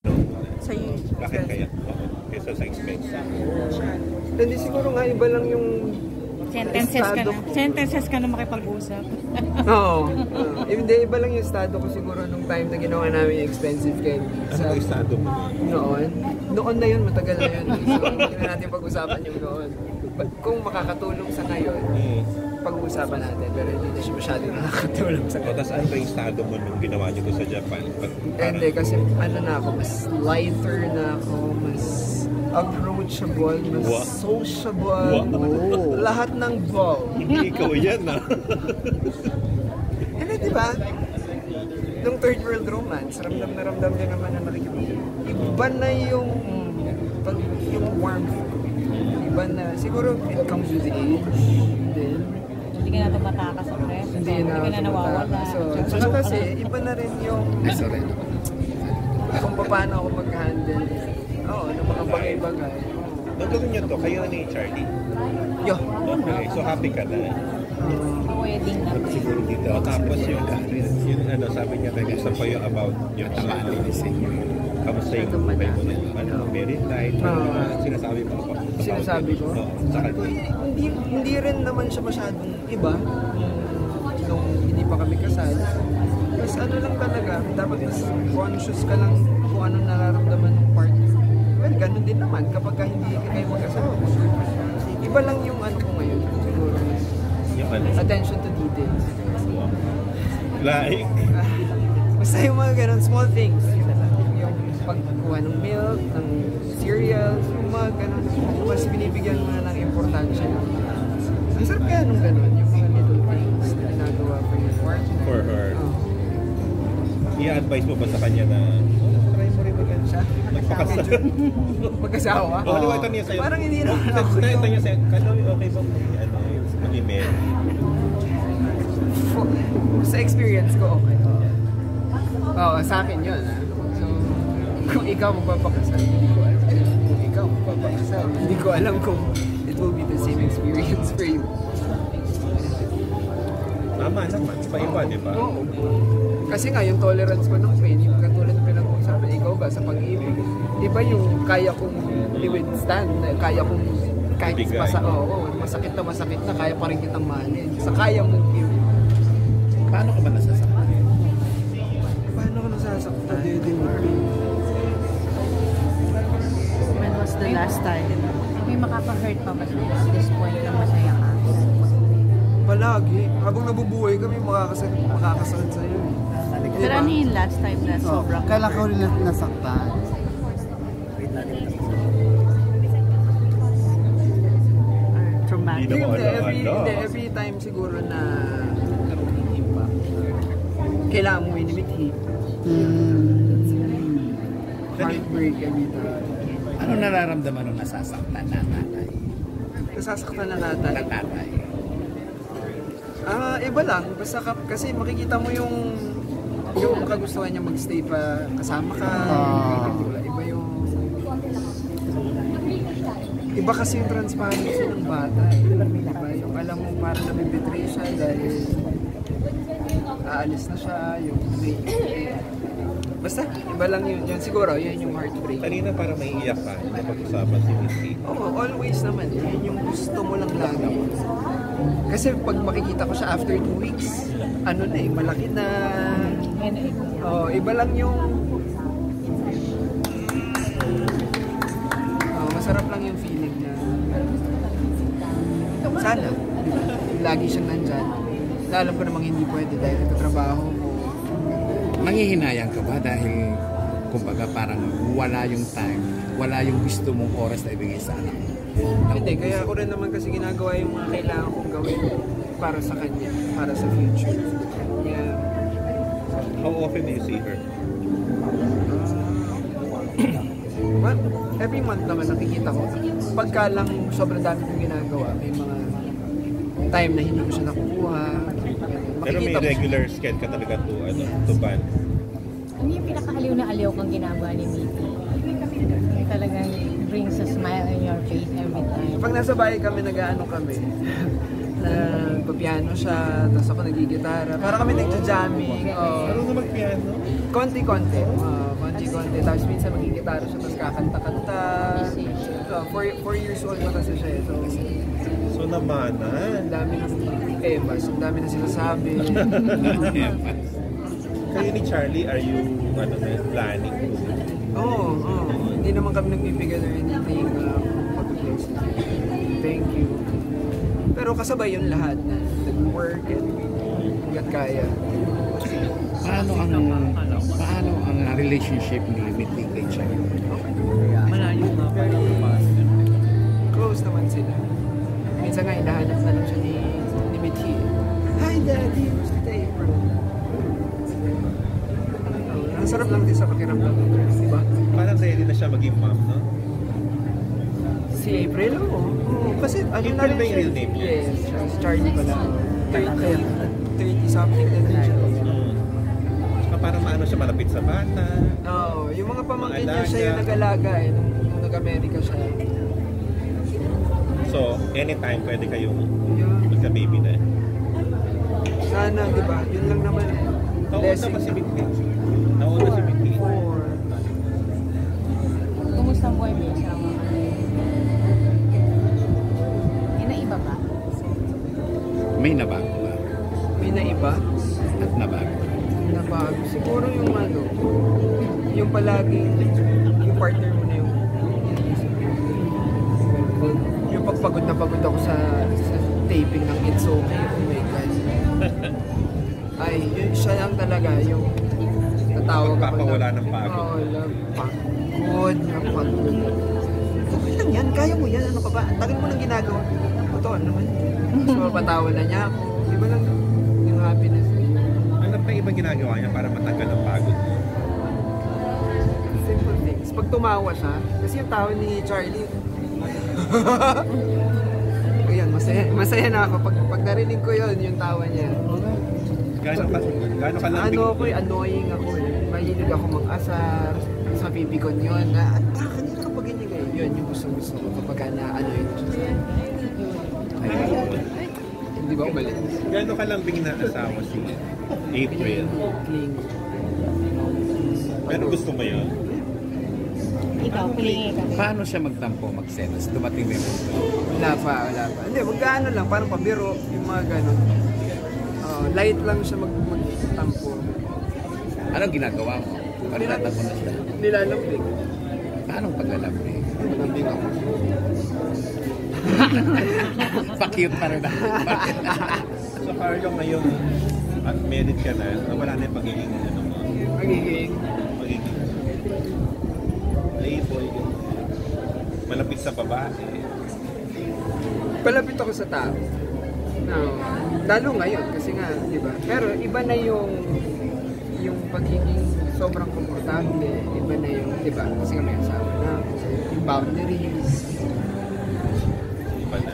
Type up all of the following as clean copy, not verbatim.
Sa Bakit kaya? Kesa sa expense. Hindi siguro nga iba lang yung sentences ka na makipag-usap. Oo. Hindi, iba lang yung estado ko siguro nung time na ginawa namin yung expensive candy. Ano ba estado mo? Noon na yun, matagal na yun. So, hindi na natin pag-usapan yung noon. Kung makakatulong sa ngayon, pag-uusapan natin. Pero hindi na siya masyadong nakakatulong sa ngayon. Tapos ano ba yung estado mo nung ginawa niyo to sa Japan? Hindi, kasi ano na ako, mas lighter na ako, mas approachable, mas sociable, lahat ng ball. Hindi ikaw yan, ha? Hindi, di ba? Nung third world romance, ramdam na ramdam din naman na nakikita. Iba na yung warmth. Iba na, siguro it comes with age. Hindi ka na tumatakas sa press. Hindi ka na nawawala. So kasi, iba na rin yung kung paano ako mag-handle. Ng mga bagay-bagay. Nagawin niyo to, kayo ni Charlie? Yo. Okay, so happy ka na. Wedding na. Siguro dito. Tapos yung ano, sabi niya nag-usap kayo about yung kamusta yung buhay mo na married life, sinasabi mo ako. Sinasabi ko? Sa kanya. Hindi rin naman siya masyadong iba nung hindi pa kami kasal. Mas ano lang talaga, dapat mas conscious ka lang kung anong nararamdaman ng partner. Well, ganun din naman kapag hindi kayo magkasama. Iba lang yung ano ko ngayon, siguro. Attention to details. Like? Basta yung mga ganun, small things. Yung pagkuha ng milk, ng cereals, yung mga ganun. Mas binibigyan mo na ng importansya. Ang sarap kaya nung ganun, yung mga little things na ginagawa for your partner. For her. I-advise mo ba sa kanya na try mo rin maganda siya? Magpakasal. Magkasawa? Oo, ito niya sa'yo. Parang hindi naman ako yung... Ito niya sa'yo, okay ba mag-email? Sa experience ko, okay. Sa akin yun. So, kung ikaw magpapakasal, hindi ko alam. Kung ikaw magpapakasal, hindi ko alam kung it will be the same experience for you. Tama naman, iba-iba, di ba? Oo. Kasi nga, yung tolerance ko ng pain, yung katulad ng pinag-uusapan, ikaw ba sa pag-ibig? Iba yung kaya kong i-withstand, kaya kong kahit masakit na, kaya pa rin kitang mahalin. Sa kaya mong give. Paano ka ba nasasaktan? Paano ka nasasaktan? When was the last time? May makapa-hurt pa ba siya at this point na masaya ka? Palagi. Habang nabubuhay kami, makakasakit sa'yo. Pero ano yung last time na sobrang kailan ka ulit nasaktan? traumatic? Every time siguro na kailangan mo minimithi. Heartbreak every time. Ano nararamdaman nung nasasaktan na tatay? Nasasaktan na tatay? Na tatay. Iba lang. Basta kasi makikita mo yung kagustuhan niya magstay pa kasama ka. Iba yung... Iba kasi yung transparency ng bata. Iba yung alam mo parang nabibetray siya dahil aalis na siya, yung basta, iba lang yun siguro, yun yung heartbreak. Kanina para maiiyak ka, hindi pag-usapan si Misty. Oo, always naman, yun yung gusto mo lang lagi. Kasi pag makikita ko siya after 2 weeks, ano na malaki na. Iba lang yung masarap lang yung feeling na sana, lagi siyang nandyan. Alam ko namang hindi pwede dahil nagtatrabaho ko. Nangihinayang ka ba dahil kumbaga parang wala yung time, wala yung gusto mong oras na ibigay sa anak mo? Hindi, kaya ako rin naman kasi ginagawa yung mga kailangan kong gawin para sa kanya, para sa future. Yeah. How often do you see her? Every month naman nakikita ko. Pagka lang sobrang dami kong ginagawa, may mga time na hindi ko siya nakukuha. Pero may regular schedule ka talaga to band. Ano yung pinakaaliw na aliw kang ginagawa ni Miki? Talagang brings a smile on your face every time. Pag nasa bahay kami, nag-ano kami, nagpa-piano siya, tapos ako nagigitara. Para kami nagja-jamming. Ano na mag-piano? Konti-konti. konti. Tapos minsan magigitara siya, tapos kakanta-kanta. So, 4 years old na kasi siya. So naman, Ang dami ng temas, ang dami na sinasabi. Kayo ni Charlie, are you planning to? Oo. Hindi naman kami nagbibigay ng anything pag-close na. Thank you. Pero kasabay yun lahat. Nag-work and hanggat kaya. Paano ang relationship ni Mitty kay Charlie? Very close naman sila. Minsan nga, hinahanap na lang siya ni Mitty. Hi, Daddy! Gusto tayo, bro. Ang sarap lang din sa pakiramdam. Diba? Parang ready na siya maging mom, no? Si April, oo. Kasi ano na April rin ba yung siya? real name niya? Yes, Charlie pala. 30 something na rin siya. Saka parang maano siya, malapit sa bata. Oo, yung mga pamangkin niya Maalaga. siya yung nag-alaga nung nag-Amerika siya. So, anytime pwede kayong Yun. magka-baby na. Sana, di ba? Yun lang naman. Nauna pa si Mitty. Nauna si Mitty. 4. Kumusta ang buhay mo asawa? May naiba ba? May nabago ba? May naiba? At nabago? Nabago. Siguro yung yung palaging, yung partner mo na yung pagpagod na pagod ako sa taping ng It's Okay. Oh my God. Ay, yun siya lang talaga yung tatawag ako. Magpapawala ng pagod. Oo, pagod na pagod. Okay lang yan, kaya mo yan, ano ka ba? Tagal mo nang ginagawa. Totoo naman. So, mapatawa na niya ako. Di ba lang yung happiness? Ano pa ibang ginagawa niya para matanggal ang pagod? Simple things. Pag tumawa siya, kasi yung tao ni Charlie, ayan, masaya na ako. Pag narinig ko yun, yung tawa niya. Gaano ka lang Annoying ako eh. Mahilig ako mag-asar. Sa bibikon yun. Kanina ka pag ganyan ngayon. Yun, yung gusto ko kapag na-annoying ko siya. Hindi ba umalit? Gaano ka lang na asawa si April? Cling. Pero gusto mo yun? Ikaw, pilingi ka. Paano siya magtampo, magselos? Dumating na yung punto. Wala pa. Hindi, magkaano lang. Parang pabiro. Yung mga gano'n. Light lang siya magtampo. Anong ginagawa mo? Pagtatampo na siya. Nilalambing. Paano paglalambing? Nilalambing ako. Pa-cute pa rin ako. So Carlo, ngayon at married ka na, wala na yung pagiging Magiging. playboy, malapit sa babae. Palapit ako sa tao. No, lalo ngayon kasi nga, di ba? Pero iba na yung pagiging sobrang komportable, iba na yung, di ba? Kasi nga may asawa na, yung boundaries. Iba na.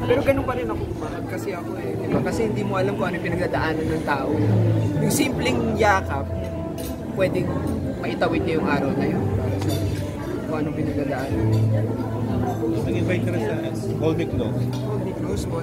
Pero ganun pa rin ako kumahal kasi ako eh, di ba? Kasi hindi mo alam kung ano yung pinagdadaanan ng tao. Yung simpleng yakap, pwedeng maitawid niya yung araw na yun. Para sa kung anong pinagdadaanan. Nag-invite ka na sa Hold Me Close. Hold me close, boss.